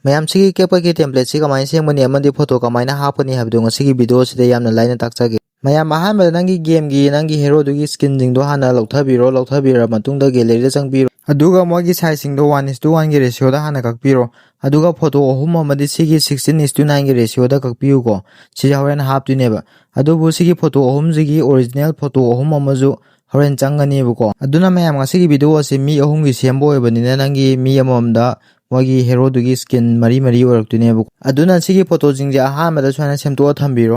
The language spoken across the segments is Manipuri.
mayam sigi CapCut ki template si kamai sengmani amadi photo kamai na hapani habdu ngasi video sida yamna laina takchage mayam ahanbada nangi game gi nangi hero dugi skin jingdo hana lauthabira matungda gallery da changbiro aduga mogi size singdo 1:1 gi ratio da hana kakpiro aduga photo ohum amadi sigi 16:9 gi ratio da kakpiu ko si horen haptuneba adubu sigi photo ohum jigi original photo ohum amaju horen changani buko aduna mayam ngasi video ase mi ohum gi sembo ebanina nangi mi amamda mogi hero dugi skin mari oraktune buko aduna sigi photo jingja ahamada swana semto thambiro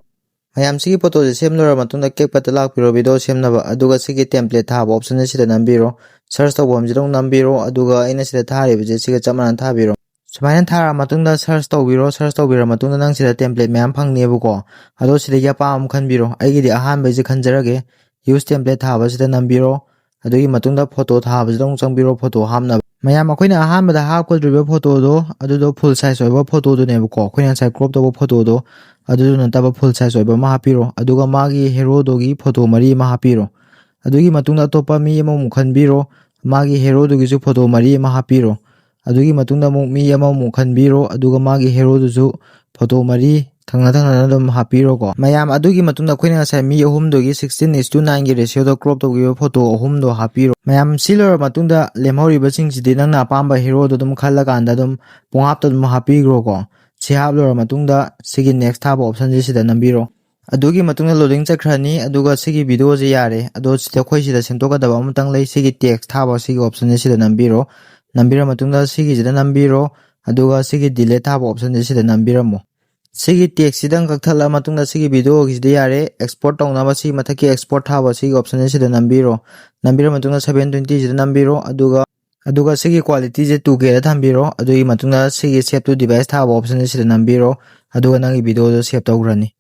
mayam sigi photo je semlora matungda CapCut ta lakpiro video semnaba aduga sigi template thaba option sida nambiro search tawba amjidong nambiro aduga aina sida tharibe je siga chamana thabiro sumaina thara matungda search tawbira matungda nang sida template mayam phangnebuko ado sida ya pam khanbiro aigidi ahanba je khanjarage use template thaba sida nambiro adugi matungda photo thaba jidong changbiro photo hamna mayam akoina ahanbada hapkodriba photo do adudo full size oiba photo do nebuko akoina sai crop tawba photo do adudo nataba full size oiba ma hapiro aduga magi hero dogi photo mari ma hapiro adugi matungda topa mi ama mukhanbiro magi hero dogi ju photo mari ma hapiro adugi matungda mi ama mukhanbiro aduga magi hero du photo mari thangna dum hapiro ko mayam adugi matungda khoina sai mi ahum dogi 16:9 gi ratio do crop tawgi photo ahum do hapiro mayam silor matungda lemhori baching jidi nangna pamba hero do dum khalla kanda dum pongap to dum hapigro ko si haplor matungda sigi next thaba option ji sida nambiro adugi matungda loading chakhrani aduga sigi video je yare ado sida khoi sida semtoka daba amtang lei sigi text thaba sigi option ji sida nambiro matungda sigi jida nambiro aduga sigi delete thaba option ji sida nambiramo sigi text sidang kakthala matungda sigi video gi sida yare export tawnaba sigi mathaki export thaba sigi option ji sida nambiro matungda 720 jida nambiro aduga sigi quality je 2K da thambiro adugi matungda sigi save to device thaba option ji sida nambiro aduga nangi video do save tawgrani